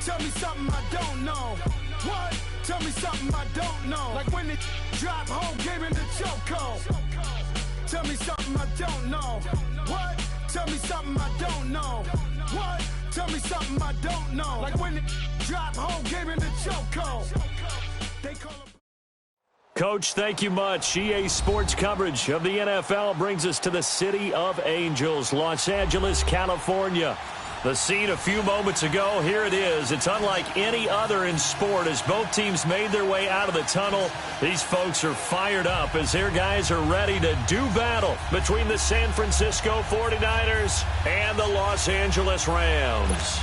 Tell me something I don't know. What? Tell me something I don't know. Like when it drop home, gave him the chokehold. Tell me something I don't know. What? Tell me something I don't know. What? Tell me something I don't know. Like when it drop home, gave him the chokehold. They call him. Coach, thank you much. EA Sports coverage of the NFL brings us to the City of Angels, Los Angeles, California. The scene a few moments ago, here it is. It's unlike any other in sport as both teams made their way out of the tunnel. These folks are fired up as their guys are ready to do battle between the San Francisco 49ers and the Los Angeles Rams.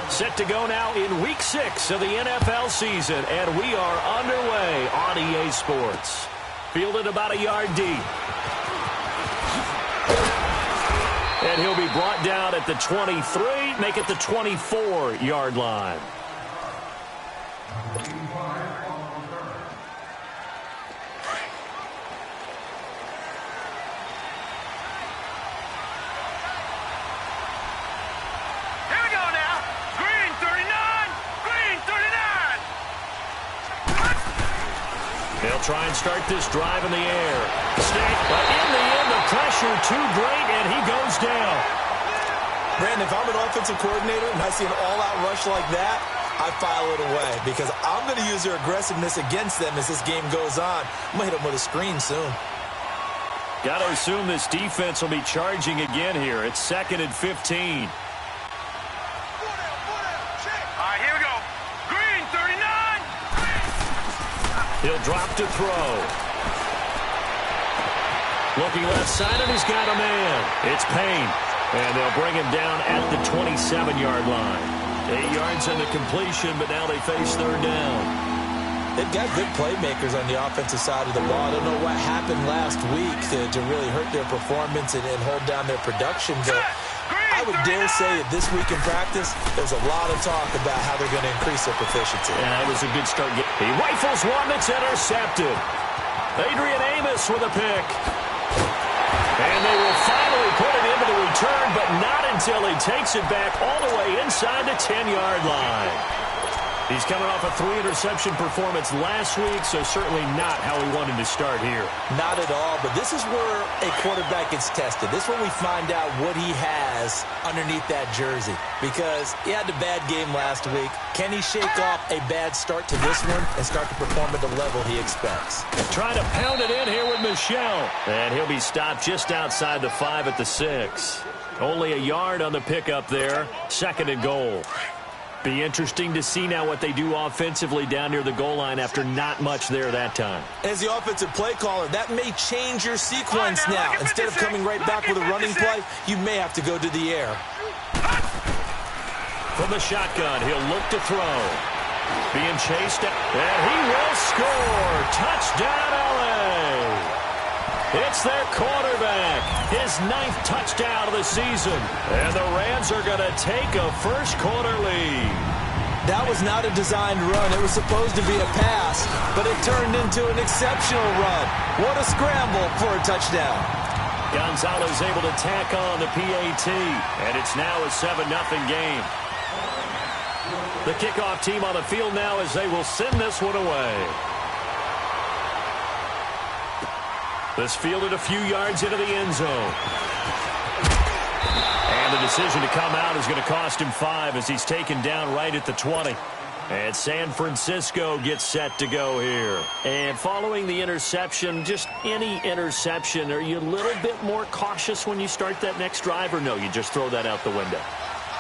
Set to go now in Week 6 of the NFL season, and we are underway on EA Sports. Fielded about a yard deep. And he'll be brought down at the 23, make it the 24-yard line. They'll try and start this drive in the air. But in the end, the pressure too great, and he goes down. Brandon, if I'm an offensive coordinator and I see an all-out rush like that, I file it away because I'm going to use their aggressiveness against them as this game goes on. I'm going to hit them with a screen soon. Got to assume this defense will be charging again here. It's 2nd and 15. He'll drop to throw. Looking left side, and he's got a man. It's Payne. And they'll bring him down at the 27-yard line. 8 yards in the completion, but now they face third down. They've got good playmakers on the offensive side of the ball. I don't know what happened last week to really hurt their performance and hold down their production, but I would dare say that this week in practice, there's a lot of talk about how they're going to increase their proficiency. And that was a good start. He rifles one that's intercepted. Adrian Amos with a pick. And they will finally put it into the return, but not until he takes it back all the way inside the 10-yard line. He's coming off a 3-interception performance last week, so certainly not how he wanted to start here. Not at all, but this is where a quarterback gets tested. This is when we find out what he has underneath that jersey, because he had a bad game last week. Can he shake off a bad start to this one and start to perform at the level he expects? Trying to pound it in here with Michel, and he'll be stopped just outside the 5 at the 6. Only a yard on the pickup there, 2nd and goal. Be interesting to see now what they do offensively down near the goal line after not much there that time. As the offensive play caller, that may change your sequence now. Instead of coming right back with a running play, you may have to go to the air. From the shotgun, he'll look to throw. Being chased, and he will score. Touchdown, LA. It's their quarterback, his 9th touchdown of the season. And the Rams are going to take a first-quarter lead. That was not a designed run. It was supposed to be a pass, but it turned into an exceptional run. What a scramble for a touchdown. Gonzalez able to tack on the PAT, and it's now a 7-0 game. The kickoff team on the field now as they will send this one away. This fielded a few yards into the end zone. And the decision to come out is going to cost him 5 as he's taken down right at the 20. And San Francisco gets set to go here. And following the interception, just any interception, are you a little bit more cautious when you start that next drive, or no, you just throw that out the window?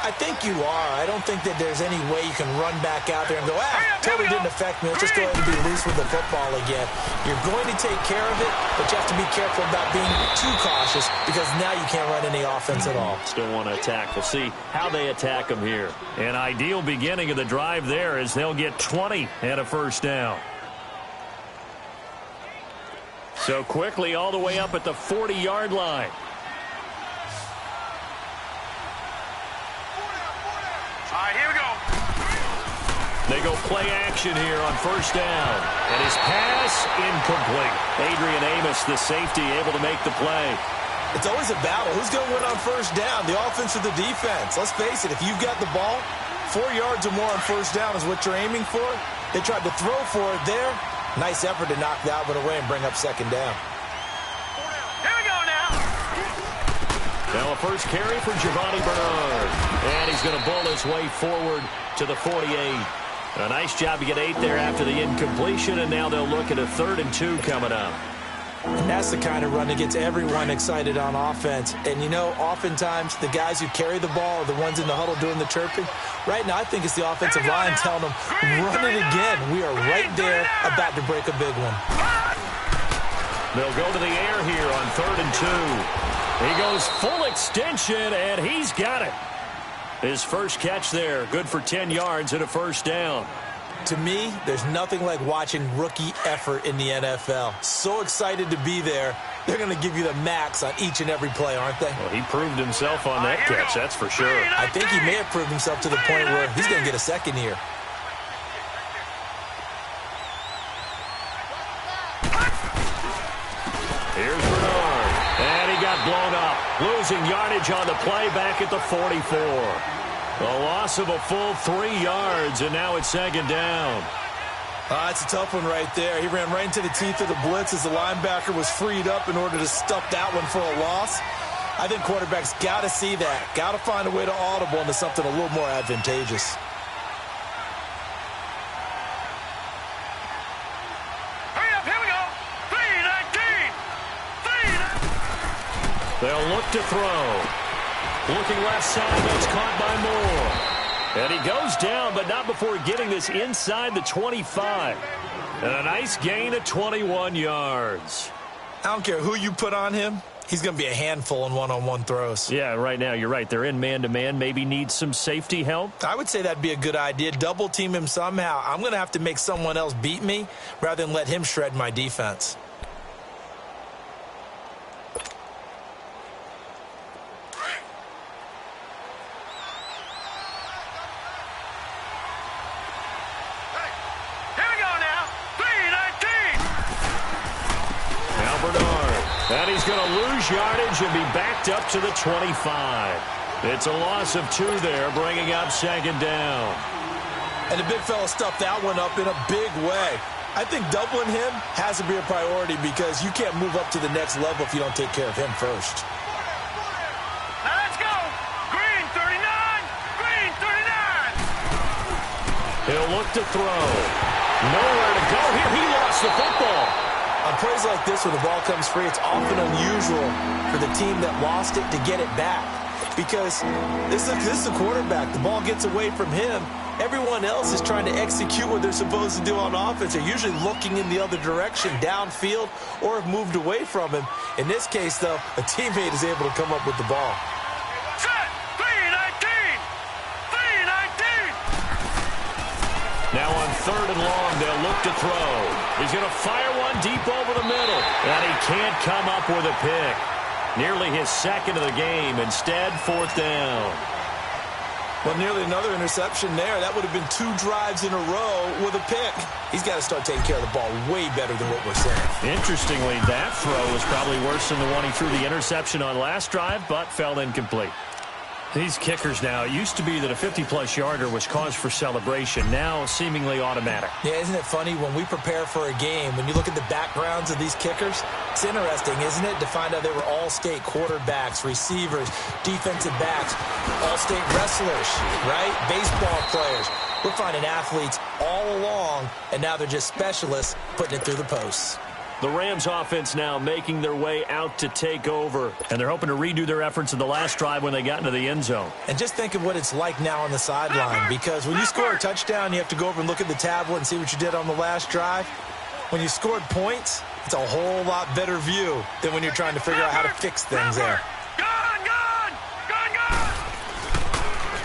I think you are. I don't think that there's any way you can run back out there and go, totally didn't affect me. Let's just go ahead and be loose with the football again. You're going to take care of it, but you have to be careful about being too cautious because now you can't run any offense at all. Still want to attack. We'll see how they attack them here. An ideal beginning of the drive there as they'll get 20 and a first down. So quickly all the way up at the 40-yard line. Here we go. They go play action here on first down. And his pass incomplete. Adrian Amos, the safety, able to make the play. It's always a battle. Who's going to win on first down, the offense or the defense? Let's face it, if you've got the ball, 4 yards or more on first down is what you're aiming for. They tried to throw for it there. Nice effort to knock that one away and bring up second down. Here we go now. Now a first carry for Giovanni Bernard. And he's going to bull his way forward to the 48. A nice job to get 8 there after the incompletion, and now they'll look at a 3rd and 2 coming up. And that's the kind of run that gets everyone excited on offense. And, you know, oftentimes the guys who carry the ball are the ones in the huddle doing the chirping. Right now, I think it's the offensive line telling them, run it again. We are right there about to break a big one. They'll go to the air here on 3rd and 2. He goes full extension, and he's got it. His first catch there, good for 10 yards and a first down. To me, there's nothing like watching rookie effort in the NFL. So excited to be there. They're going to give you the max on each and every play, aren't they? Well, he proved himself on that catch, that's for sure. I think he may have proved himself to the point where he's going to get a second here. Here's Bernard, and he got blown up. Losing yardage on the play back at the 44. A loss of a full 3 yards, and now it's second down. That's a tough one right there. He ran right into the teeth of the blitz as the linebacker was freed up in order to stuff that one for a loss. I think quarterbacks got to see that. Got to find a way to audible into something a little more advantageous. Hurry up, here we go. 3-19. They'll look to throw. Looking left side, that's caught by Moore. And he goes down, but not before getting this inside the 25. And a nice gain of 21 yards. I don't care who you put on him. He's going to be a handful in one-on-one throws. Yeah, right now, you're right. They're in man-to-man. Maybe needs some safety help. I would say that'd be a good idea. Double team him somehow. I'm going to have to make someone else beat me rather than let him shred my defense. And he's going to lose yardage and be backed up to the 25. It's a loss of 2 there, bringing up second down. And the big fella stuffed that one up in a big way. I think doubling him has to be a priority because you can't move up to the next level if you don't take care of him first. Now let's go. Green 39. Green 39. He'll look to throw. Nowhere to go here. He lost the football. On plays like this where the ball comes free, it's often unusual for the team that lost it to get it back. Because this is a quarterback. The ball gets away from him. Everyone else is trying to execute what they're supposed to do on offense. They're usually looking in the other direction, downfield, or have moved away from him. In this case, though, a teammate is able to come up with the ball. Set. 3-19. 3-19. Now on 3rd and long, they'll look to throw. He's going to fire one deep over the middle. And he can't come up with a pick. Nearly his second of the game. Instead, 4th down. Well, nearly another interception there. That would have been 2 drives in a row with a pick. He's got to start taking care of the ball way better than what we're saying. Interestingly, that throw was probably worse than the one he threw the interception on last drive, but fell incomplete. These kickers now, it used to be that a 50-plus yarder was cause for celebration. Now, seemingly automatic. Yeah, isn't it funny when we prepare for a game, when you look at the backgrounds of these kickers, it's interesting, isn't it, to find out they were all-state quarterbacks, receivers, defensive backs, all-state wrestlers, right? Baseball players. We're finding athletes all along, and now they're just specialists putting it through the posts. The Rams offense now making their way out to take over. And they're hoping to redo their efforts in the last drive when they got into the end zone. And just think of what it's like now on the sideline. Because when you score a touchdown, you have to go over and look at the tablet and see what you did on the last drive. When you scored points, it's a whole lot better view than when you're trying to figure out how to fix things there. Gone.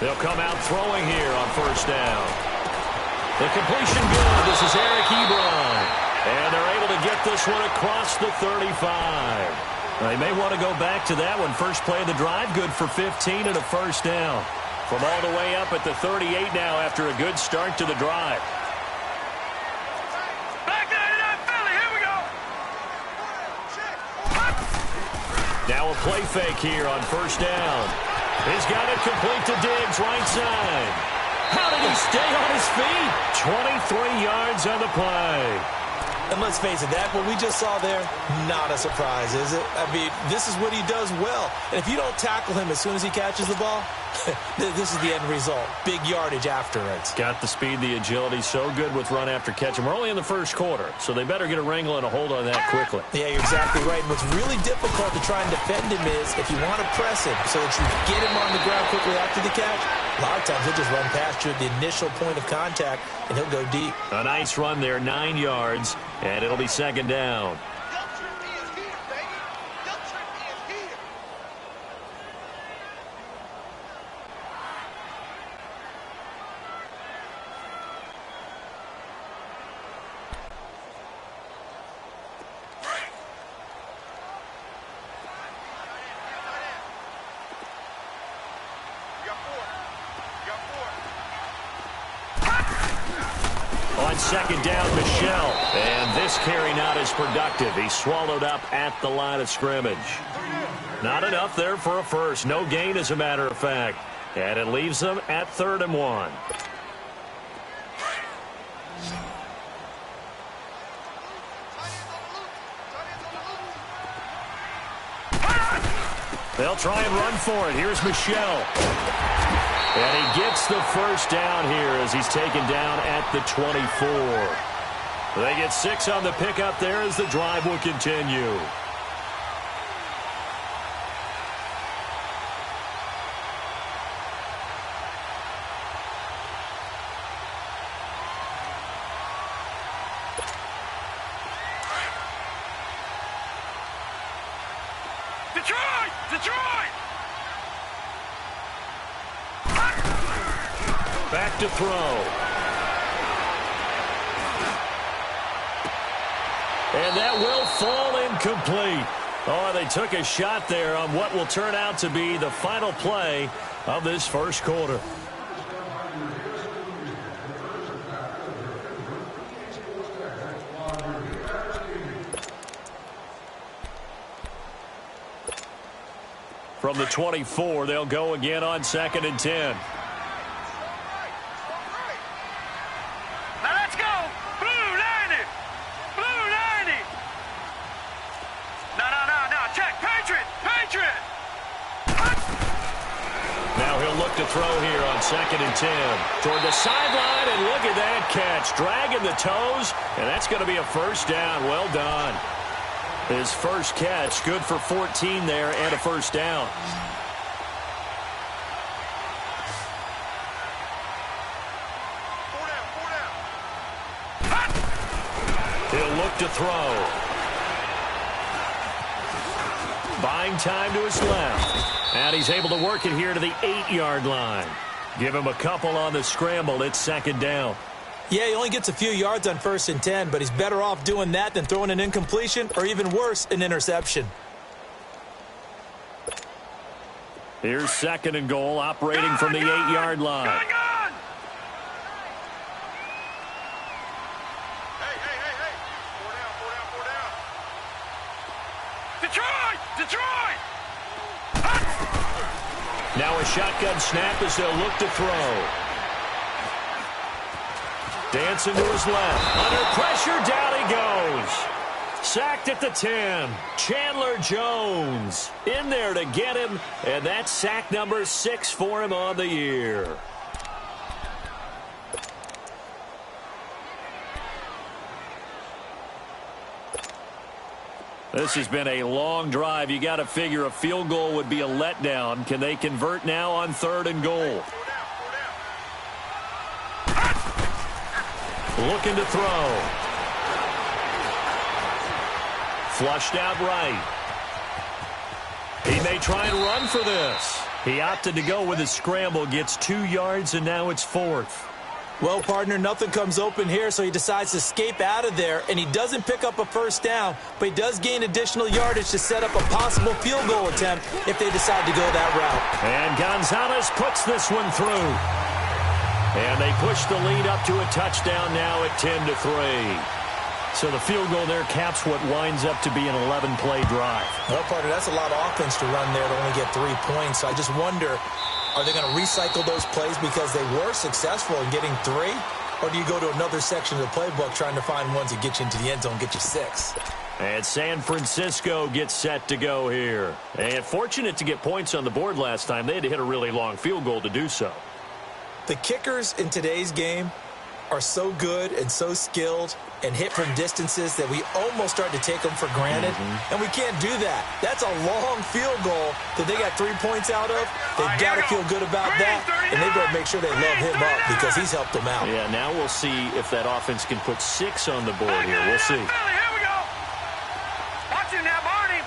They'll come out throwing here on 1st down. The completion good. This is Eric Ebron. And they're able to get this one across the 35. They may want to go back to that one. First play of the drive, good for 15 and a first down. From all the way up at the 38 now after a good start to the drive. Back 99 Philly, here we go. Now a play fake here on first down. He's got it complete to Diggs, right side. How did he stay on his feet? 23 yards on the play. And let's face it, that what we just saw there, not a surprise, is it? I mean, this is what he does well. And if you don't tackle him as soon as he catches the ball, this is the end result. Big yardage afterwards. Got the speed, the agility, so good with run after catch. And we're only in the first quarter, so they better get a wrangle and a hold on that quickly. Yeah, you're exactly right. And what's really difficult to try and defend him is if you want to press him so that you get him on the ground quickly after the catch, a lot of times he'll just run past you at the initial point of contact, and he'll go deep. A nice run there, 9 yards, and it'll be second down. On second down, Michel. And this carry not as productive. He's swallowed up at the line of scrimmage. Not enough there for a first. No gain, as a matter of fact. And it leaves them at 3rd and 1. They'll try and run for it. Here's Michel. And he gets the first down here as he's taken down at the 24. They get 6 on the pickup there as the drive will continue. Detroit! Detroit! Back to throw. And that will fall incomplete. Oh, they took a shot there on what will turn out to be the final play of this first quarter. From the 24, they'll go again on 2nd and 10. To throw here on 2nd and 10 toward the sideline, and look at that catch, dragging the toes, and that's going to be a first down. Well done. His first catch, good for 14 there and a first down. He'll look to throw. Buying time to his left. And he's able to work it here to the 8-yard line. Give him a couple on the scramble. It's 2nd down. Yeah, he only gets a few yards on 1st and 10, but he's better off doing that than throwing an incompletion or even worse, an interception. Here's 2nd and goal, operating from the 8-yard line. Hey. Detroit! Now a shotgun snap as they'll look to throw. Dancing to his left. Under pressure, down he goes. Sacked at the 10. Chandler Jones in there to get him, and that's sack number 6 for him on the year. This has been a long drive. You got to figure a field goal would be a letdown. Can they convert now on 3rd and goal? Looking to throw. Flushed out right. He may try and run for this. He opted to go with a scramble, gets 2 yards, and now it's 4th. Well, partner, nothing comes open here, so he decides to escape out of there, and he doesn't pick up a first down, but he does gain additional yardage to set up a possible field goal attempt if they decide to go that route. And Gonzalez puts this one through. And they push the lead up to a touchdown now at 10-3. So the field goal there caps what winds up to be an 11-play drive. Well, partner, that's a lot of offense to run there to only get 3 points. So I just wonder, are they going to recycle those plays because they were successful in getting 3? Or do you go to another section of the playbook trying to find ones that get you into the end zone, get you 6? And San Francisco gets set to go here. And fortunate to get points on the board last time. They had to hit a really long field goal to do so. The kickers in today's game are so good and so skilled and hit from distances that we almost start to take them for granted. And we can't do that. That's a long field goal that they got 3 points out of. They've got to feel good about that, and they've got to make sure they love him up because he's helped them out. Yeah, now we'll see if that offense can put 6 on the board here. We'll see. Here we go. Watch it now, Barney.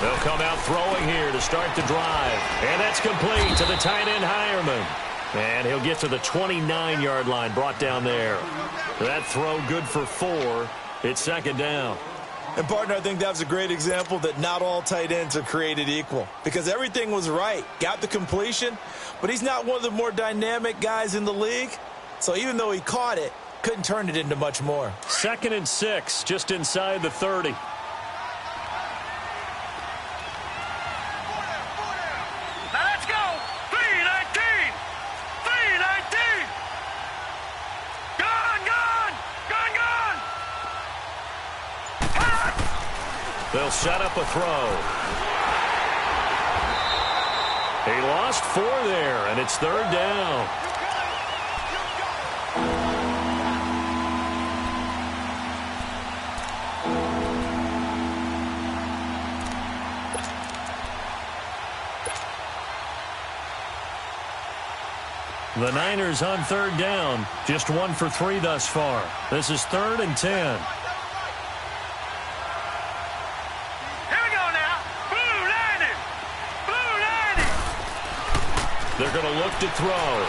They'll come out throwing here to start the drive. And that's complete to the tight end, Hireman. And he'll get to the 29-yard line, brought down there. That throw good for 4. It's second down. And, partner, I think that was a great example that not all tight ends are created equal because everything was right. Got the completion, but he's not one of the more dynamic guys in the league. So even though he caught it, couldn't turn it into much more. 2nd and 6, just inside the 30. Now let's go. 3-19. 3-19. Gone. They'll set up a throw. He lost 4 there, and it's 3rd down. The Niners on 3rd down. Just 1 for 3 thus far. This is 3rd and 10. Here we go now. Blue 90. They're going to look to throw.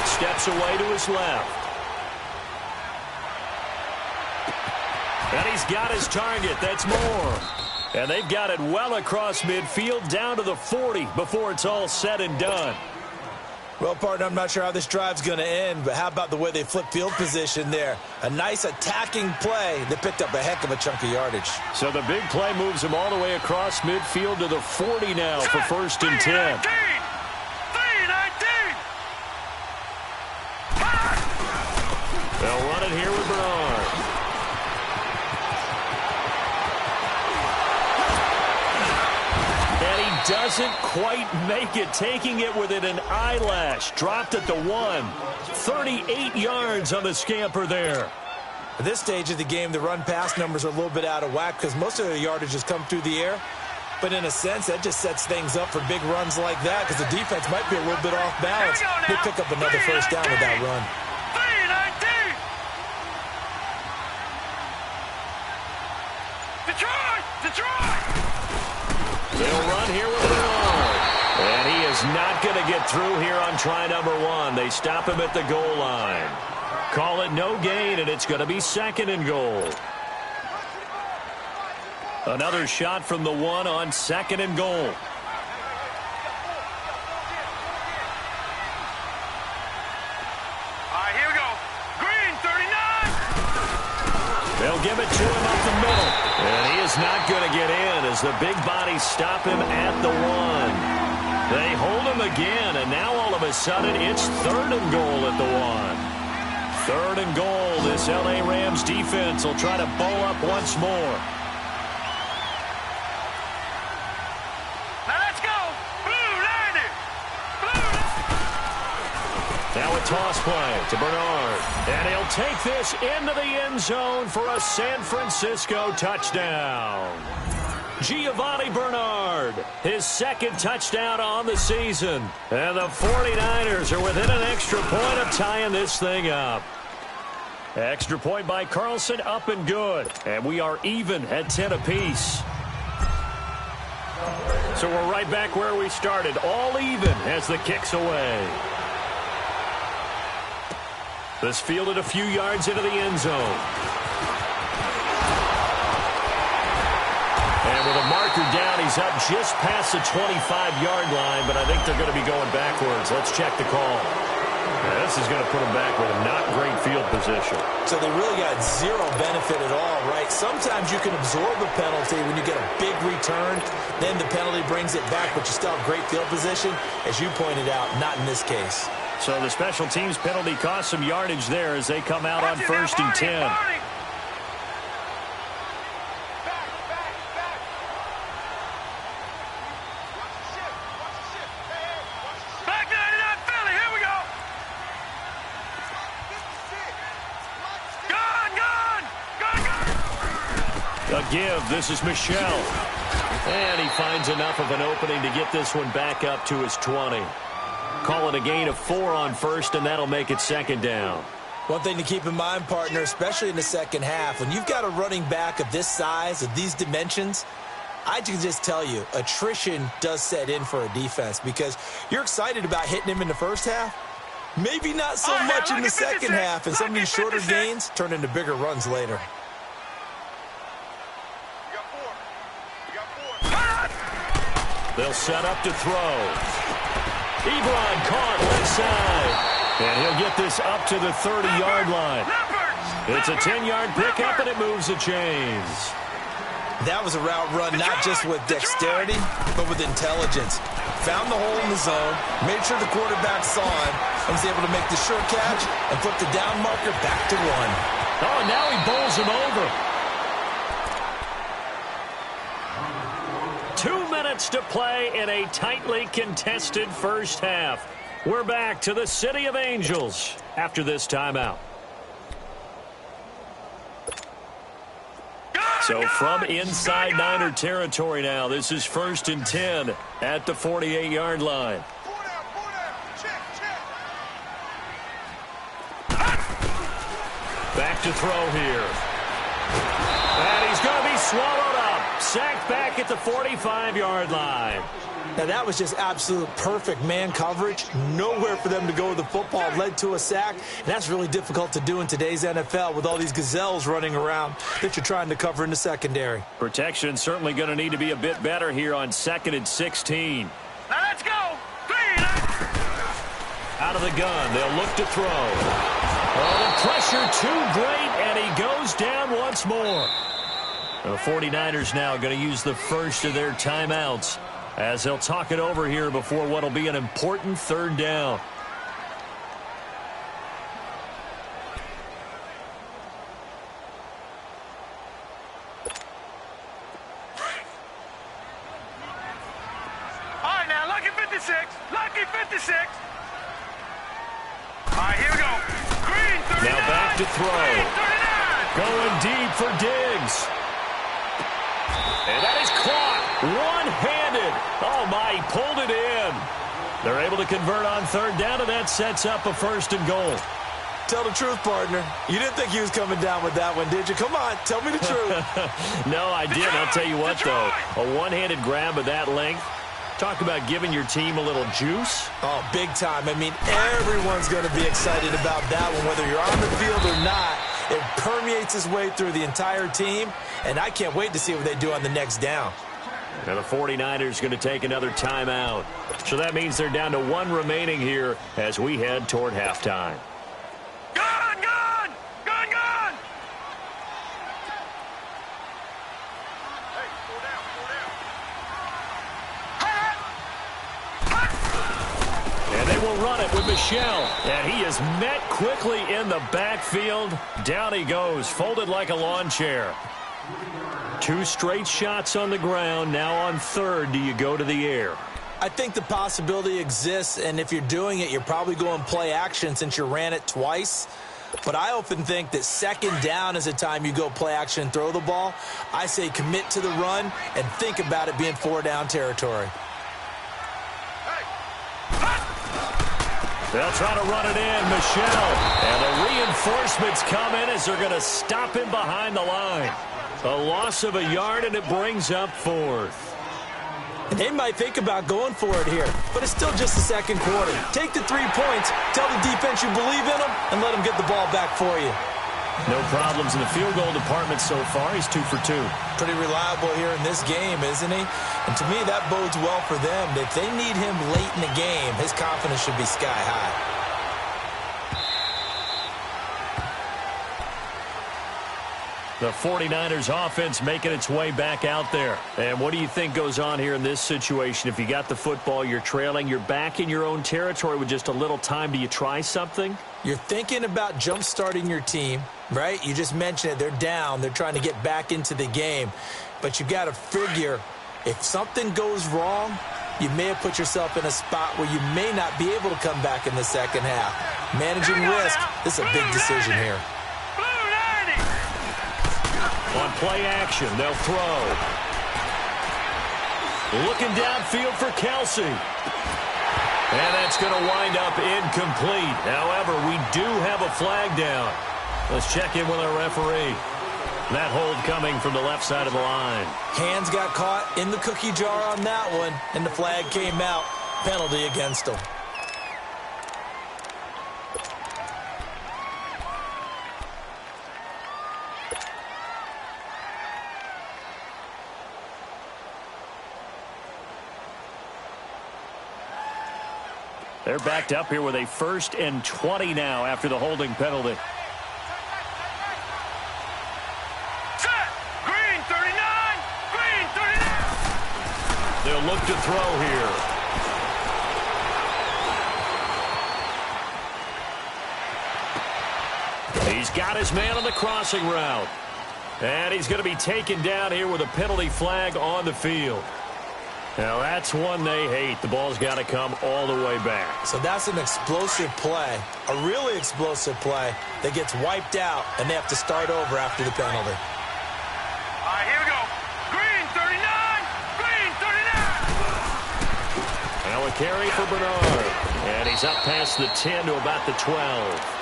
Steps away to his left. And he's got his target. That's more. And they've got it well across midfield down to the 40 before it's all said and done. Well, partner, I'm not sure how this drive's going to end, but how about the way they flip field position there? A nice attacking play that picked up a heck of a chunk of yardage. So the big play moves him all the way across midfield to the 40 now for 1st and 10. 3-19. They'll run it here with Bernard. And he doesn't quite make it, taking it within an eyelash. Dropped at the 1. 38 yards on the scamper there. At this stage of the game, the run-pass numbers are a little bit out of whack because most of the yardage has come through the air. But in a sense, that just sets things up for big runs like that because the defense might be a little bit off balance. They pick up another 1st down with that run. 3-19. Detroit! They'll run here with Bernard. And he is not going to get through here on try number 1. They stop him at the goal line. Call it no gain, and it's going to be 2nd and goal. Another shot from the 1 on 2nd and goal. All right, here we go. Green, 39. They'll give it to him up the middle. And he is not going to get in as the big bodies stop him at the 1. They hold him again, and now all of a sudden it's 3rd and goal at the 1. 3rd and goal. This L.A. Rams defense will try to bow up once more. Now let's go. Blue 90. Now a toss play to Bernard. And he'll take this into the end zone for a San Francisco touchdown. Giovanni Bernard, his 2nd touchdown on the season. And the 49ers are within an extra point of tying this thing up. Extra point by Carlson, up and good. And we are even at 10 apiece. So we're right back where we started, all even as the kick's away. This fielded a few yards into the end zone. And with a marker down, he's up just past the 25-yard line, but I think they're going to be going backwards. Let's check the call. Yeah, this is going to put them back with a not great field position. So they really got zero benefit at all, right? Sometimes you can absorb a penalty when you get a big return. Then the penalty brings it back, but you still have great field position. As you pointed out, not in this case. So the special teams penalty cost some yardage there as they come out on 1st and 10. A give. This is Michel. And he finds enough of an opening to get this one back up to his 20. Call it a gain of 4 on 1st, and that'll make it 2nd down. One thing to keep in mind, partner, especially in the second half, when you've got a running back of this size, of these dimensions, I can just tell you, attrition does set in for a defense because you're excited about hitting him in the first half. Maybe not so much in the second half, and some of these shorter gains turn into bigger runs later. They'll set up to throw. Ebron caught left side. And he'll get this up to the 30-yard line. It's a 10-yard pickup, and it moves the chains. That was a route run not just with dexterity, but with intelligence. Found the hole in the zone, made sure the quarterback saw him, and was able to make the sure catch and flip the down marker back to 1. Oh, now he bowls him over. 2 minutes to play in a tightly contested first half. We're back to the City of Angels after this timeout. So from inside Niner territory now, this is 1st and 10 at the 48-yard line. Back to throw here. And he's going to be swallowed up. Sacked back at the 45-yard line. Now, that was just absolute perfect man coverage. Nowhere for them to go with the football. Led to a sack. And that's really difficult to do in today's NFL with all these gazelles running around that you're trying to cover in the secondary. Protection certainly going to need to be a bit better here on 2nd and 16. Now let's go. Out of the gun. They'll look to throw. Oh, the pressure too great, and he goes down once more. The 49ers now going to use the first of their timeouts as they'll talk it over here before what will be an important 3rd down. All right, now, lucky 56. Lucky 56. All right, here we go. Green, 39. Now back to throw. Green, 39. Going deep for Diggs. And that is caught one-handed. Oh, my, he pulled it in. They're able to convert on 3rd down, and that sets up a 1st and goal. Tell the truth, partner. You didn't think he was coming down with that one, did you? Come on, tell me the truth. No, I didn't. I'll tell you what, though. A one-handed grab of that length. Talk about giving your team a little juice. Oh, big time. I mean, everyone's going to be excited about that one, whether you're on the field or not. It permeates its way through the entire team, and I can't wait to see what they do on the next down. Now the 49ers going to take another timeout. So that means they're down to 1 remaining here as we head toward halftime. Gun, gun! Gun, gun! Hey, pull down, pull down. And they will run it with Michel. And he is met quickly in the backfield. Down he goes, folded like a lawn chair. 2 straight shots on the ground. Now on 3rd, do you go to the air? I think the possibility exists, and if you're doing it, you're probably going play action since you ran it twice. But I often think that 2nd down is the time you go play action and throw the ball. I say commit to the run and think about it being 4-down territory. They'll try to run it in, Michel. And the reinforcements come in as they're going to stop him behind the line. A loss of a yard, and it brings up 4th. And they might think about going for it here, but it's still just the 2nd quarter. Take the 3 points, tell the defense you believe in them, and let them get the ball back for you. No problems in the field goal department so far. He's 2 for 2. Pretty reliable here in this game, isn't he? And to me, that bodes well for them. If they need him late in the game, his confidence should be sky high. The 49ers offense making its way back out there. And what do you think goes on here in this situation? If you got the football, you're trailing, you're back in your own territory with just a little time. Do you try something? You're thinking about jump-starting your team, right? You just mentioned it. They're down. They're trying to get back into the game. But you got to figure if something goes wrong, you may have put yourself in a spot where you may not be able to come back in the second half. Managing risk, this is a big decision here. On play action, they'll throw. Looking downfield for Kelsey. And that's going to wind up incomplete. However, we do have a flag down. Let's check in with our referee. That hold coming from the left side of the line. Hands got caught in the cookie jar on that one, and the flag came out. Penalty against him. They're backed up here with a 1st and 20 now after the holding penalty. Set. Green 39. Green 39. They'll look to throw here. He's got his man on the crossing route. And he's going to be taken down here with a penalty flag on the field. Now, that's one they hate. The ball's got to come all the way back. So that's an explosive play, a really explosive play that gets wiped out, and they have to start over after the penalty. All right, here we go. Green 39. Green 39. Now a carry for Bernard. And he's up past the 10 to about the 12.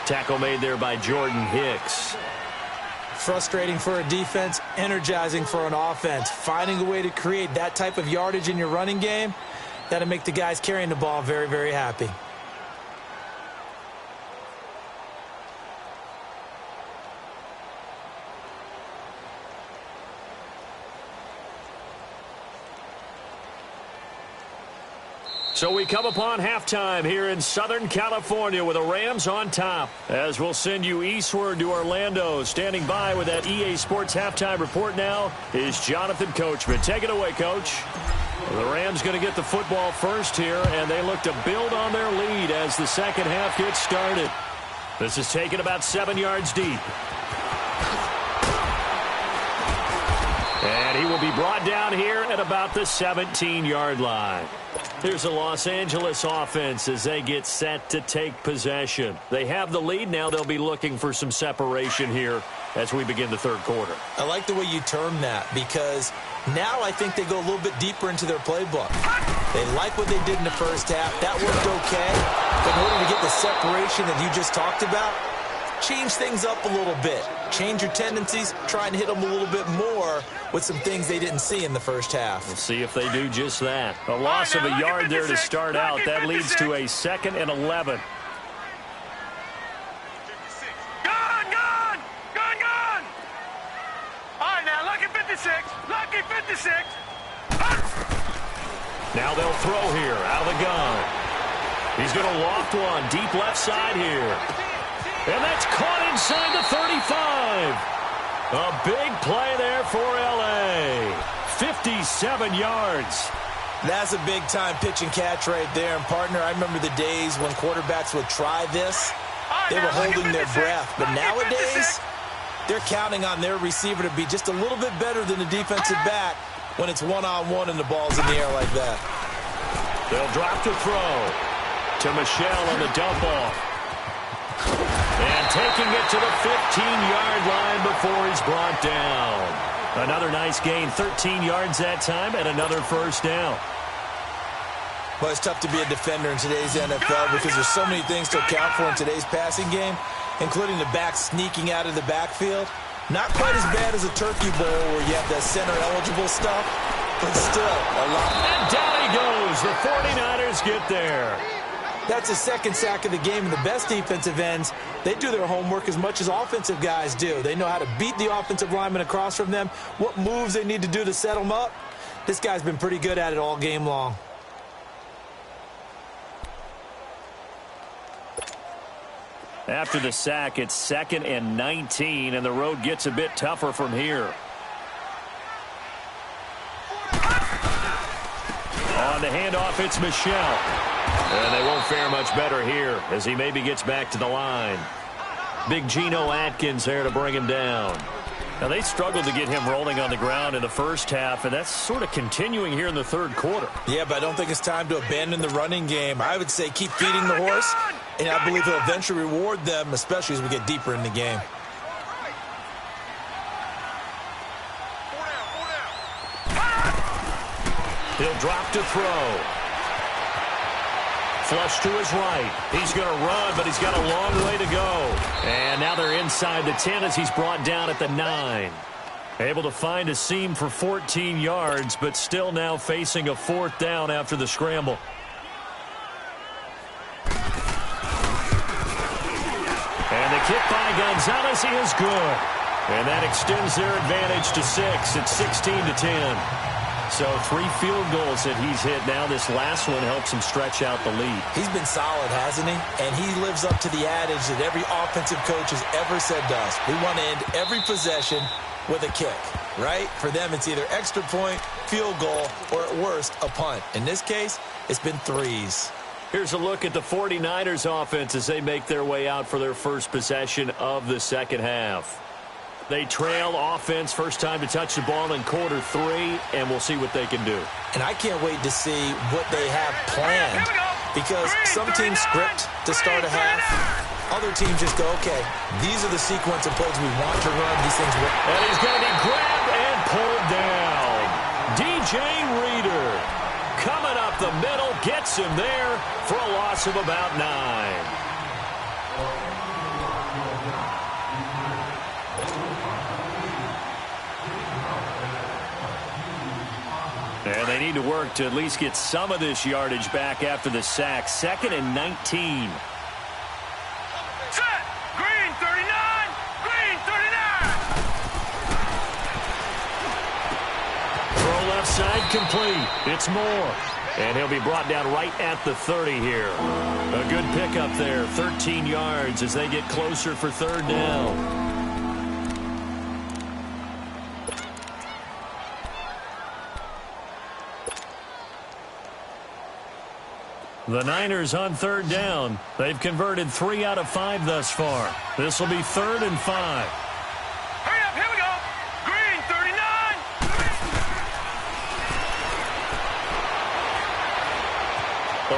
Tackle made there by Jordan Hicks. Frustrating for a defense, energizing for an offense. Finding a way to create that type of yardage in your running game, that'll make the guys carrying the ball very, very happy. So we come upon halftime here in Southern California with the Rams on top. As we'll send you eastward to Orlando. Standing by with that EA Sports halftime report now is Jonathan Coachman. Take it away, Coach. Well, the Rams going to get the football first here, and they look to build on their lead as the second half gets started. This is taken about 7 yards deep. And he will be brought down here at about the 17-yard line. Here's the Los Angeles offense as they get set to take possession. They have the lead now. They'll be looking for some separation here as we begin the third quarter. I like the way you term that because now I think they go a little bit deeper into their playbook. They like what they did in the first half. That worked okay. But in order to get the separation that you just talked about, change things up a little bit. Change your tendencies. Try and hit them a little bit more with some things they didn't see in the first half. We'll see if they do just that. A loss of a yard there to start out. That leads to a 2nd and 11. Gone, gone, gone, gone. All right, now, lucky 56, lucky 56. Now they'll throw here out of the gun. He's going to loft one deep left side here. And that's caught inside the 35. A big play there for L.A. 57 yards. That's a big-time pitch and catch right there. And, partner, I remember the days when quarterbacks would try this. They were holding their breath. But nowadays, they're counting on their receiver to be just a little bit better than the defensive back when it's one-on-one and the ball's in the air like that. They'll drop to throw to Michelle on the dump off. And taking it to the 15-yard line before he's brought down. Another nice gain, 13 yards that time, and another first down. Well, it's tough to be a defender in today's NFL because there's so many things to account for in today's passing game, including the back sneaking out of the backfield. Not quite as bad as a turkey bowl where you have that center-eligible stuff, but still a lot. And down he goes. The 49ers get there. That's a second sack of the game, and the best defensive ends, they do their homework as much as offensive guys do. They know how to beat the offensive lineman across from them, what moves they need to do to set them up. This guy's been pretty good at it all game long. After the sack, it's 2nd and 19, and the road gets a bit tougher from here. On the handoff, it's Michel. And they won't fare much better here as he maybe gets back to the line. Big Geno Atkins there to bring him down. Now, they struggled to get him rolling on the ground in the first half, and that's sort of continuing here in the third quarter. Yeah, but I don't think it's time to abandon the running game. I would say keep feeding the horse, and I believe he'll eventually reward them, especially as we get deeper in the game. He'll drop to throw. Flush to his right. He's going to run, but he's got a long way to go. And now they're inside the 10 as he's brought down at the 9. Able to find a seam for 14 yards, but still now facing a 4th down after the scramble. And the kick by Gonzalez, he is good. And that extends their advantage to 6. It's 16-10. So 3 field goals that he's hit now. This last one helps him stretch out the lead. He's been solid, hasn't he? And he lives up to the adage that every offensive coach has ever said to us. We want to end every possession with a kick, right? For them, it's either extra point, field goal, or at worst, a punt. In this case, it's been 3s. Here's a look at the 49ers offense as they make their way out for their first possession of the second half. They trail offense, first time to touch the ball in quarter 3, and we'll see what they can do. And I can't wait to see what they have planned, because some teams script to start a half. Other teams just go, okay, these are the sequence of plays we want to run. These things work. And he's going to be grabbed and pulled down. DJ Reader coming up the middle, gets him there for a loss of about 9. And they need to work to at least get some of this yardage back after the sack. 2nd and 19. Set! Green 39! Green 39! Throw left side complete. It's Moore. And he'll be brought down right at the 30 here. A good pickup there. 13 yards as they get closer for 3rd down. The Niners on 3rd down. They've converted 3 out of 5 thus far. This will be 3rd and 5. Hurry up, here we go! Green 39!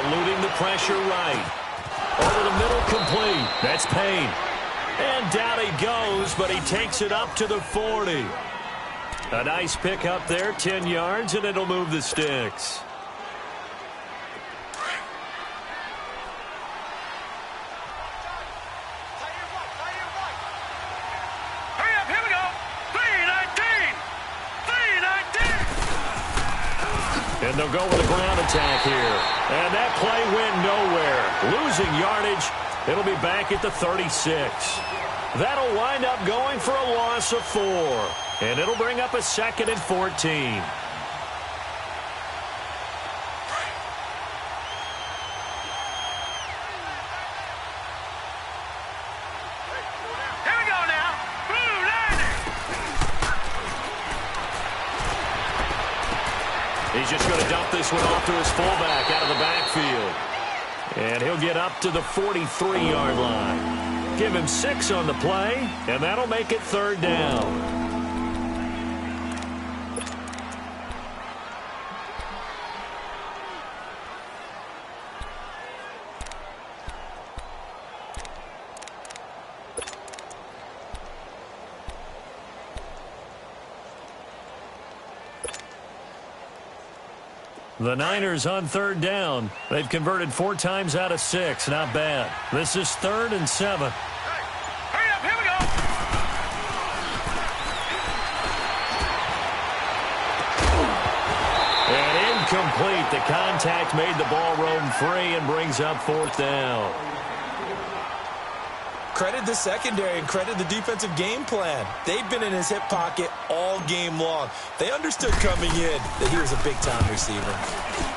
Eluding the pressure right. Over the middle, complete. That's Payne. And down he goes, but he takes it up to the 40. A nice pick up there, 10 yards, and it'll move the sticks. And they'll go with a ground attack here. And that play went nowhere. Losing yardage. It'll be back at the 36. That'll wind up going for a loss of 4. And it'll bring up a 2nd and 14. He's just going to dump this one off to his fullback out of the backfield. And he'll get up to the 43-yard line. Give him 6 on the play, and that'll make it 3rd down. The Niners on 3rd down. They've converted 4 times out of 6. Not bad. This is 3rd and 7. Hurry up, here we go! And incomplete. The contact made the ball roam free and brings up 4th down. Credit the secondary and credit the defensive game plan. They've been in his hip pocket all game long. They understood coming in that he was a big-time receiver.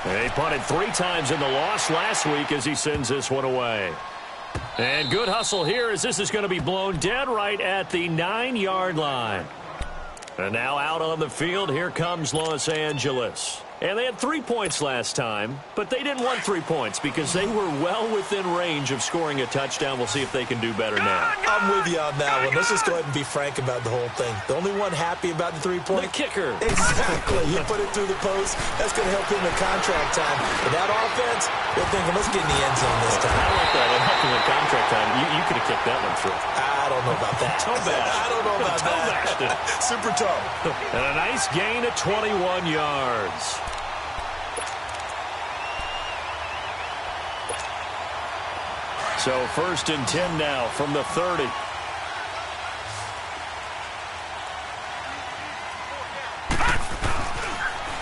They punted 3 times in the loss last week as he sends this one away. And good hustle here as this is going to be blown dead right at the 9-yard line. And now out on the field, here comes Los Angeles. And they had 3 points last time, but they didn't want 3 points because they were well within range of scoring a touchdown. We'll see if they can do better now. I'm with you on that one. Let's just go ahead and be frank about the whole thing. The only one happy about the 3-point? The kicker. Exactly. You put it through the post. That's going to help him in contract time. But that offense, they're thinking, let's get in the end zone this time. I like that. It'll help him in contract time. You could have kicked that one through. I don't know about that. Toe bash. I don't know about Toe bashed it. Super toe. And a nice gain of 21 yards. So 1st and 10 now from the 30.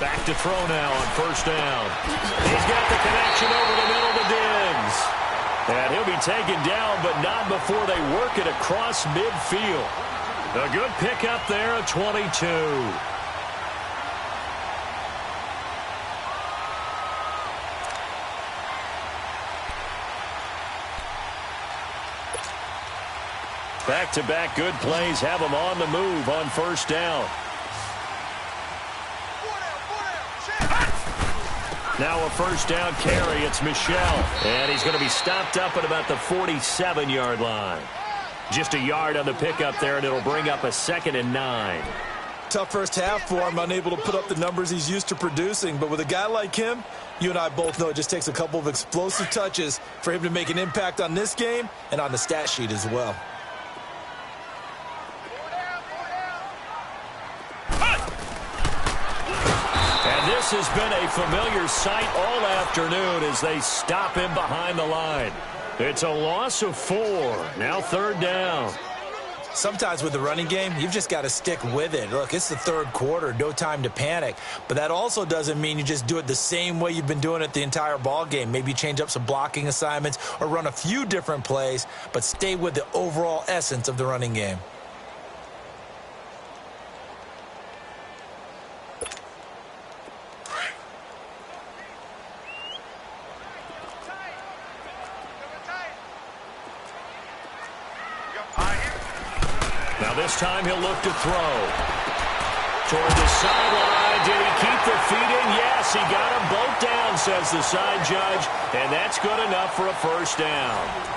Back to throw now on 1st down. He's got the connection over the middle to Diggs. And he'll be taken down, but not before they work it across midfield. A good pickup there at 22. Back-to-back good plays have him on the move on 1st down. Now a 1st down carry. It's Michel. And he's going to be stopped up at about the 47-yard line. Just a yard on the pickup there, and it'll bring up a 2nd and 9. Tough first half for him, unable to put up the numbers he's used to producing. But with a guy like him, you and I both know it just takes a couple of explosive touches for him to make an impact on this game and on the stat sheet as well. This has been a familiar sight all afternoon as they stop him behind the line. It's a loss of 4. Now 3rd down. Sometimes with the running game, you've just got to stick with it. Look, it's the 3rd quarter, no time to panic. But that also doesn't mean you just do it the same way you've been doing it the entire ball game. Maybe change up some blocking assignments or run a few different plays, but stay with the overall essence of the running game. Now this time he'll look to throw. Toward the sideline. Did he keep the feet in? Yes, he got them both down, says the side judge. And that's good enough for a 1st down.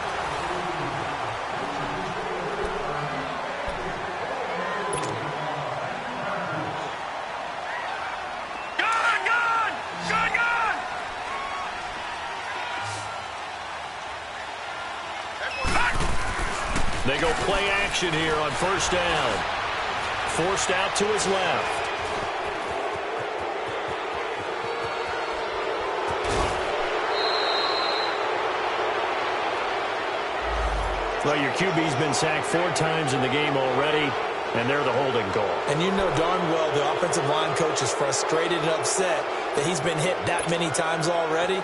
They go play action here on 1st down. Forced out to his left. Well, your QB's been sacked 4 times in the game already, and they're the holding call. And you know darn well the offensive line coach is frustrated and upset that he's been hit that many times already.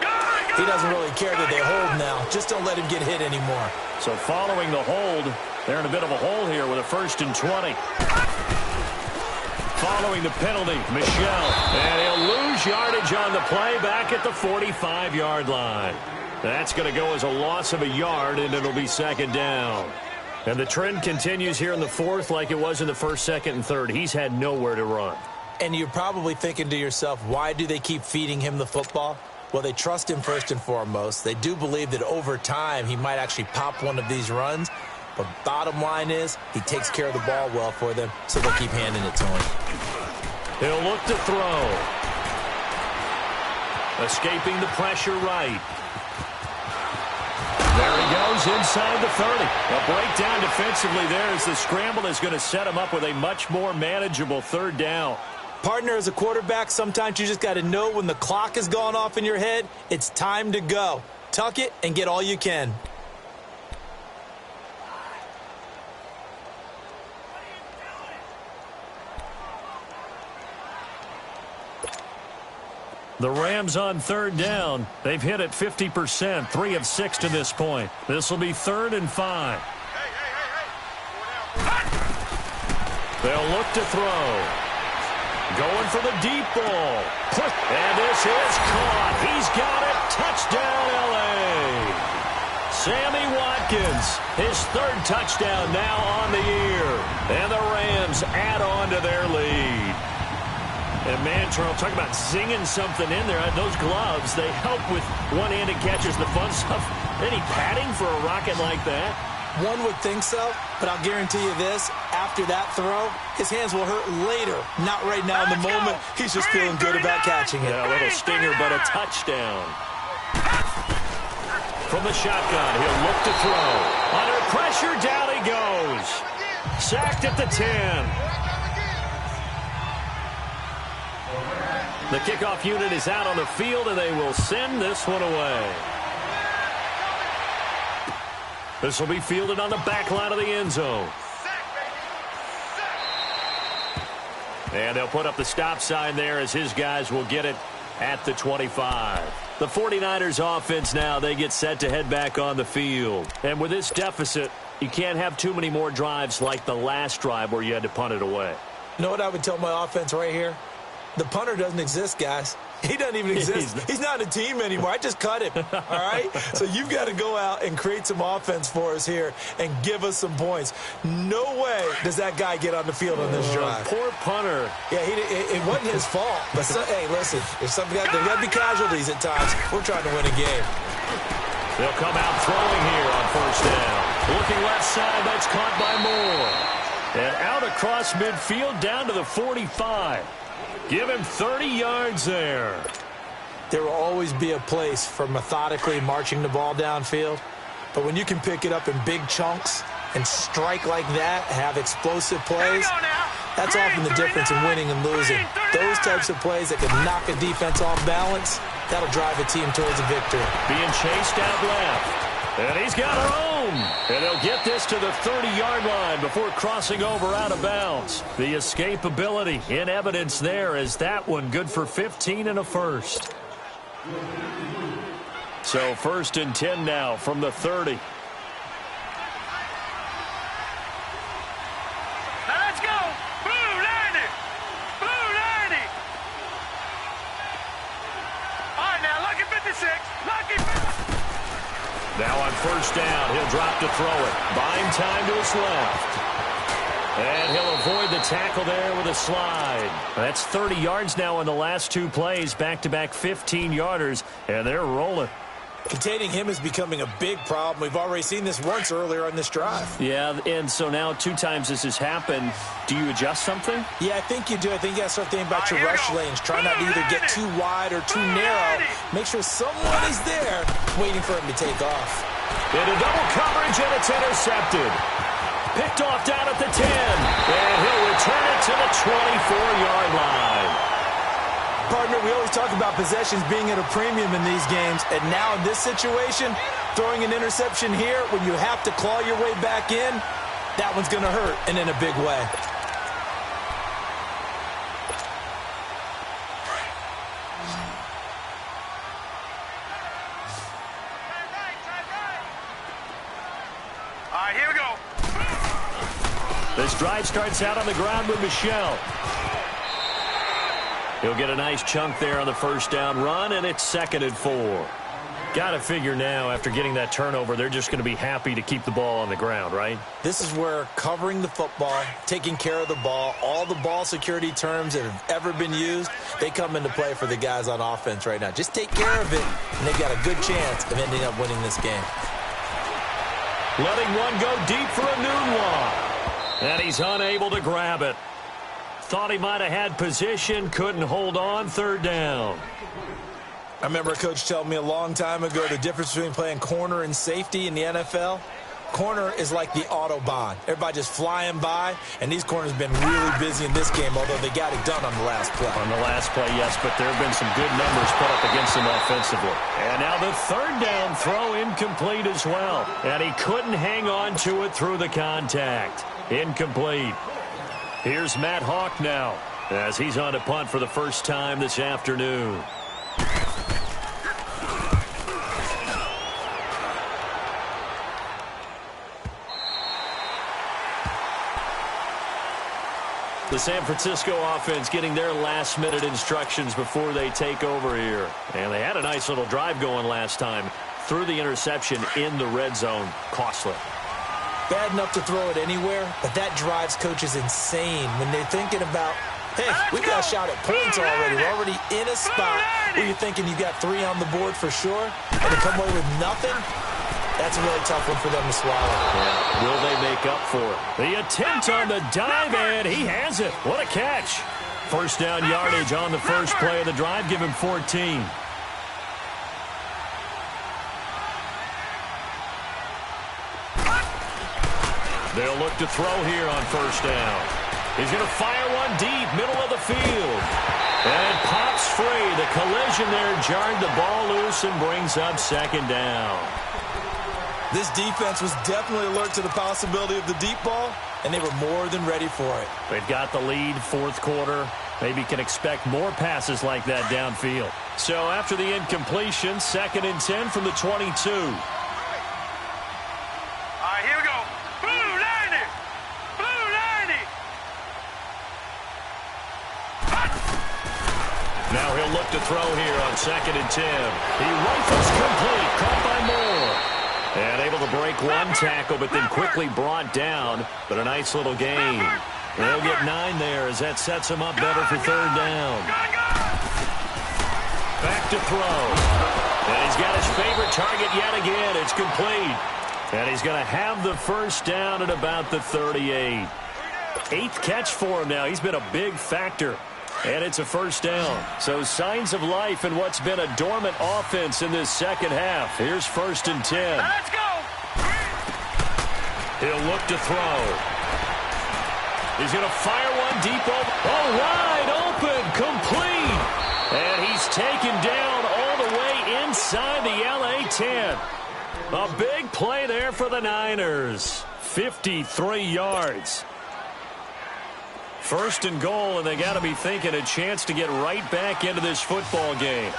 He doesn't really care that they hold now. Just don't let him get hit anymore. So following the hold, they're in a bit of a hole here with a 1st and 20. Following the penalty, Michel. And he'll lose yardage on the play back at the 45-yard line. That's going to go as a loss of a yard, and it'll be 2nd down. And the trend continues here in the 4th like it was in the 1st, 2nd, and 3rd. He's had nowhere to run. And you're probably thinking to yourself, why do they keep feeding him the football? Well, they trust him first and foremost. They do believe that over time he might actually pop one of these runs. But bottom line is he takes care of the ball well for them, so they'll keep handing it to him. He'll look to throw. Escaping the pressure right. There he goes inside the 30. A breakdown defensively there as the scramble is going to set him up with a much more manageable 3rd down. Partner, as a quarterback, sometimes you just got to know when the clock has gone off in your head, it's time to go. Tuck it and get all you can. The Rams on 3rd down. They've hit it 50%, 3 of 6 to this point. This will be 3rd and 5. They'll look to throw. Going for the deep ball. And this is caught. He's got it. Touchdown, L.A. Sammy Watkins, his third touchdown now on the year. And the Rams add on to their lead. And man, Charles, talk about zinging something in there. Those gloves, they help with one-handed catches, the fun stuff. Any padding for a rocket like that? One would think so, but I'll guarantee you this. After that throw, his hands will hurt later. Not right now in the moment. He's just feeling good about catching it. Yeah, a little stinger, but a touchdown. From the shotgun, he'll look to throw. Under pressure, down he goes. Sacked at the 10. The kickoff unit is out on the field, and they will send this one away. This will be fielded on the back line of the end zone. And they'll put up the stop sign there as his guys will get it at the 25. The 49ers offense now, they get set to head back on the field. And with this deficit, you can't have too many more drives like the last drive where you had to punt it away. You know what I would tell my offense right here? The punter doesn't exist, guys. He doesn't even exist. He's not a team anymore. I just cut him, all right? So you've got to go out and create some offense for us here and give us some points. No way does that guy get on the field on this drive. Poor punter. Yeah, it wasn't his fault. But, hey, listen, there's got to be casualties at times. We're trying to win a game. They'll come out throwing here on first down. Looking left side, that's caught by Moore. And out across midfield down to the 45. Give him 30 yards there. There will always be a place for methodically marching the ball downfield. But when you can pick it up in big chunks and strike like that, have explosive plays, that's often the difference in winning and losing. Those types of plays that can knock a defense off balance, that'll drive a team towards a victory. Being chased out left. And he's got her own. And he'll get this to the 30-yard line before crossing over out of bounds. The escapability in evidence there is that one good for 15 and a first. So 1st and 10 now from the 30. Let's go. Blue 90. Blue 90. All right, now, lucky 56. Lucky 56. Now on first down, he'll drop to throw it. Buying time to his left. And he'll avoid the tackle there with a slide. That's 30 yards now in the last two plays. Back-to-back 15-yarders, and they're rolling. Containing him is becoming a big problem. We've already seen this once earlier on this drive. Yeah, and so now 2 times this has happened. Do you adjust something? Yeah, I think you do. I think you got to start thinking about your rush lanes. Try not to either get too wide or too narrow. Make sure someone is there waiting for him to take off. Into double coverage, and it's intercepted. Picked off down at the 10. And he'll return it to the 24-yard line. Partner, we always talk about possessions being at a premium in these games, and now in this situation, throwing an interception here when you have to claw your way back in, that one's going to hurt, and in a big way. All right, here we go. This drive starts out on the ground with Michel. He'll get a nice chunk there on the first down run, and it's 2nd and 4. Got to figure now, after getting that turnover, they're just going to be happy to keep the ball on the ground, right? This is where covering the football, taking care of the ball, all the ball security terms that have ever been used, they come into play for the guys on offense right now. Just take care of it, and they've got a good chance of ending up winning this game. Letting one go deep for a noon walk. And he's unable to grab it. Thought he might have had position, couldn't hold on, 3rd down. I remember a coach telling me a long time ago the difference between playing corner and safety in the NFL. Corner is like the Autobahn. Everybody just flying by, and these corners have been really busy in this game, although they got it done on the last play. On the last play, yes, but there have been some good numbers put up against them offensively. And now the 3rd down throw incomplete as well. And he couldn't hang on to it through the contact. Incomplete. Here's Matt Hawk now as he's on to punt for the first time this afternoon. The San Francisco offense getting their last-minute instructions before they take over here. And they had a nice little drive going last time. threw the interception in the red zone. Costly. Bad enough to throw it anywhere, but that drives coaches insane when they're thinking about, hey, we got a shot at points already. We're already in a spot where you're thinking you got 3 on the board for sure, and to come away with nothing, that's a really tough one for them to swallow. Yeah. Will they make up for it? The attempt on the dive, and he has it. What a catch. First down yardage on the first play of the drive. Give him 14. They'll look to throw here on first down. He's going to fire one deep, middle of the field. And it pops free. The collision there jarred the ball loose and brings up second down. This defense was definitely alert to the possibility of the deep ball, and they were more than ready for it. They've got the lead, fourth quarter. Maybe can expect more passes like that downfield. So after the incompletion, 2nd and 10 from the 22. Now he'll look to throw here on 2nd and 10. He rifles complete, caught by Moore. And able to break one tackle, but then quickly brought down. But a nice little gain. They'll get 9 there as that sets him up better for 3rd down. Back to throw. And he's got his favorite target yet again. It's complete. And he's going to have the first down at about the 38. 8th catch for him now. He's been a big factor. And it's a first down. So signs of life in what's been a dormant offense in this second half. Here's 1st and 10. Let's go! He'll look to throw. He's going to fire one deep over. Oh, wide open, complete. And he's taken down all the way inside the LA 10. A big play there for the Niners. 53 yards. 1st and goal, and they got to be thinking a chance to get right back into this football game.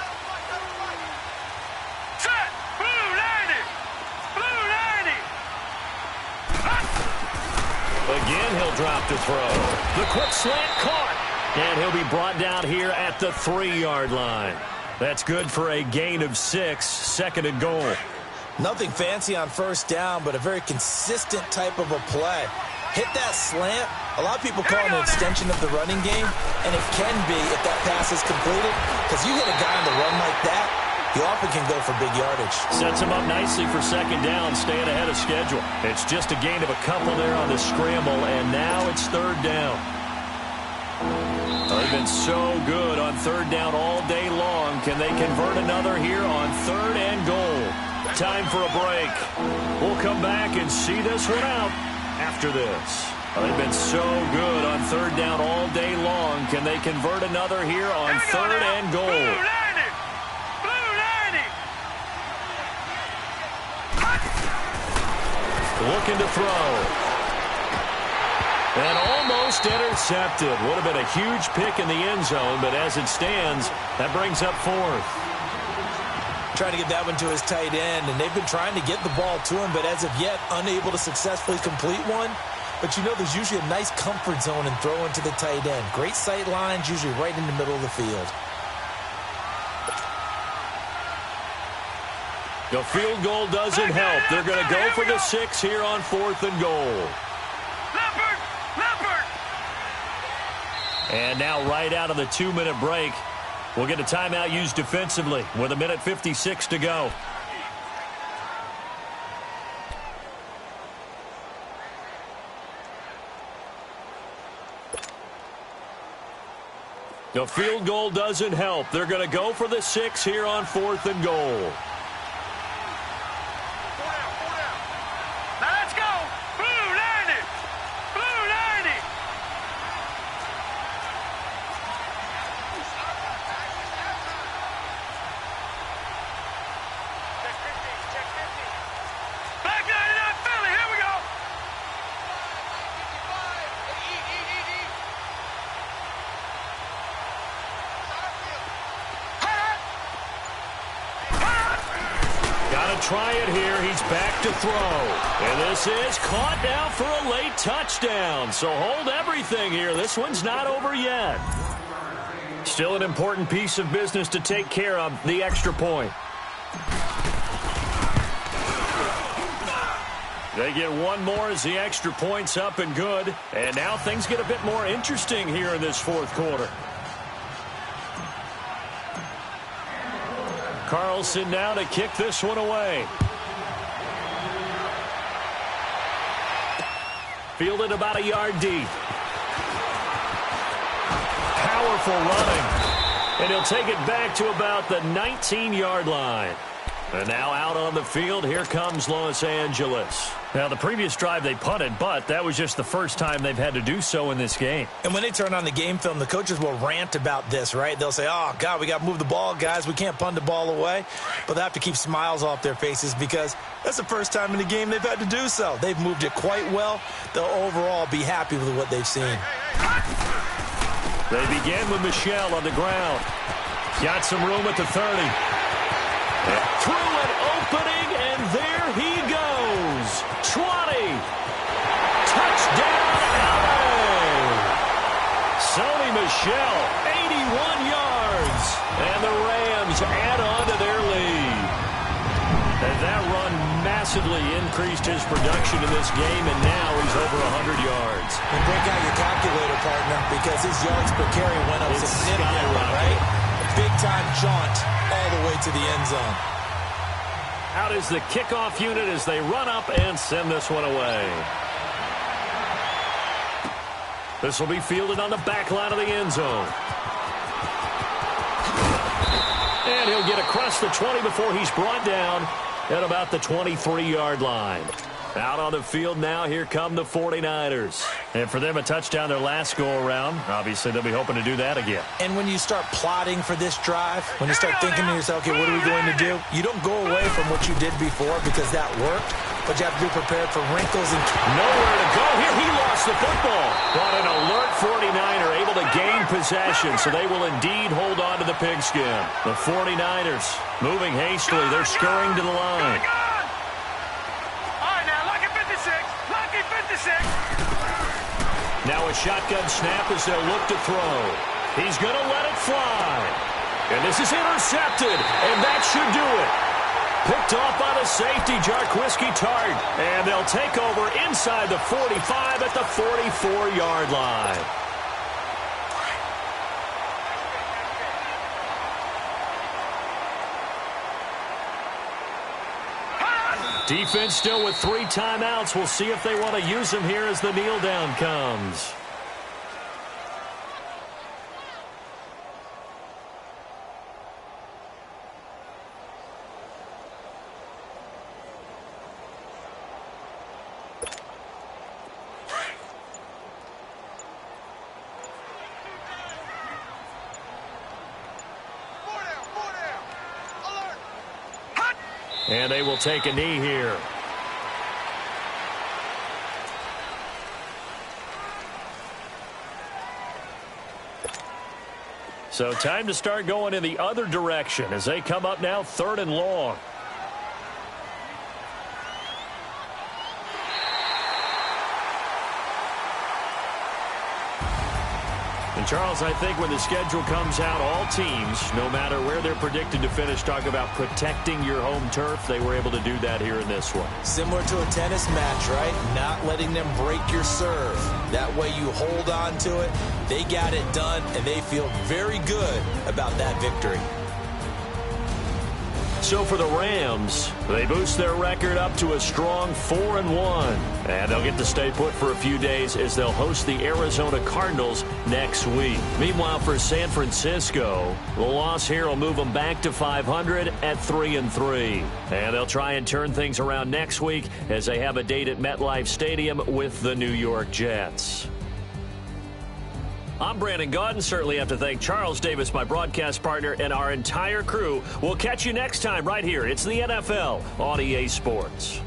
Set! Blue 90! Blue 90! Again, he'll drop to throw. The quick slant caught. And he'll be brought down here at the 3-yard line. That's good for a gain of 6, 2nd and goal. Nothing fancy on first down, but a very consistent type of a play. Hit that slant. A lot of people call it an extension of the running game, and it can be if that pass is completed, because you hit a guy on the run like that, he often can go for big yardage. Sets him up nicely for 2nd down, staying ahead of schedule. It's just a gain of a couple there on the scramble, and now it's 3rd down. They've been so good on 3rd down all day long. Can they convert another here on 3rd and goal? Time for a break. We'll come back and see this one out after this. They've been so good on 3rd down all day long. Can they convert another here on 3rd and goal? Blue 90! Blue 90! Looking to throw. And almost intercepted. Would have been a huge pick in the end zone, but as it stands, that brings up 4th. Trying to get that one to his tight end, and they've been trying to get the ball to him, but as of yet, unable to successfully complete one. But you know there's usually a nice comfort zone in throwing to the tight end. Great sight lines, usually right in the middle of the field. The field goal doesn't help. They're going to go for the 6 here on 4th and goal. Leopard! Leopard! And now right out of the 2-minute break, we'll get a timeout used defensively with 1:56 to go. The field goal doesn't help. They're going to go for the 6 here on 4th and goal. Now let's go! Blue 90! Blue 90! Check 50, check 50. Black 99 Philly, here we go! Got to try it here. He's back to throw. And this is caught now for a late touchdown. So hold everything here. This one's not over yet. Still an important piece of business to take care of, the extra point. They get one more as the extra point's up and good. And now things get a bit more interesting here in this fourth quarter. Carlson now to kick this one away. Fielded about a yard deep. Powerful running. And he'll take it back to about the 19-yard line. And now out on the field, here comes Los Angeles. Now, the previous drive they punted, but that was just the first time they've had to do so in this game. And when they turn on the game film, the coaches will rant about this, right? They'll say, oh, God, we got to move the ball, guys. We can't punt the ball away. But they have to keep smiles off their faces because that's the first time in the game they've had to do so. They've moved it quite well. They'll overall be happy with what they've seen. They begin with Michel on the ground. Got some room at the 30. Through an opening, and there he goes. 20. Touchdown, LA. Sony Michel, 81 yards. And the Rams add on to their lead. And that run massively increased his production in this game, and now he's over 100 yards. And break out your calculator, partner, because his yards per carry went up significantly, right? A big-time jaunt all the way to the end zone. Out is the kickoff unit as they run up and send this one away. This will be fielded on the back line of the end zone. And he'll get across the 20 before he's brought down at about the 23-yard line. Out on the field now, here come the 49ers. And for them, a touchdown their last go-around. Obviously, they'll be hoping to do that again. And when you start plotting for this drive, when you start thinking to yourself, okay, what are we going to do? You don't go away from what you did before because that worked, but you have to be prepared for wrinkles and nowhere to go. Here, he lost the football. But an alert 49er able to gain possession, so they will indeed hold on to the pigskin. The 49ers moving hastily. They're scurrying to the line. Now a shotgun snap as they'll look to throw. He's going to let it fly. And this is intercepted, and that should do it. Picked off by the safety, Jarquiski Tart. And they'll take over inside the 45 at the 44-yard line. Defense still with 3 timeouts. We'll see if they want to use them here as the kneel down comes. And they will take a knee here. So time to start going in the other direction as they come up now 3rd and long. And Charles, I think when the schedule comes out, all teams, no matter where they're predicted to finish, talk about protecting your home turf. They were able to do that here in this one. Similar to a tennis match, right? Not letting them break your serve. That way you hold on to it. They got it done, and they feel very good about that victory. So for the Rams, they boost their record up to a strong 4-1. And they'll get to stay put for a few days as they'll host the Arizona Cardinals next week. Meanwhile, for San Francisco, the loss here will move them back to 500 at 3-3. And they'll try and turn things around next week as they have a date at MetLife Stadium with the New York Jets. I'm Brandon Gaudin. Certainly have to thank Charles Davis, my broadcast partner, and our entire crew. We'll catch you next time right here. It's the NFL on EA Sports.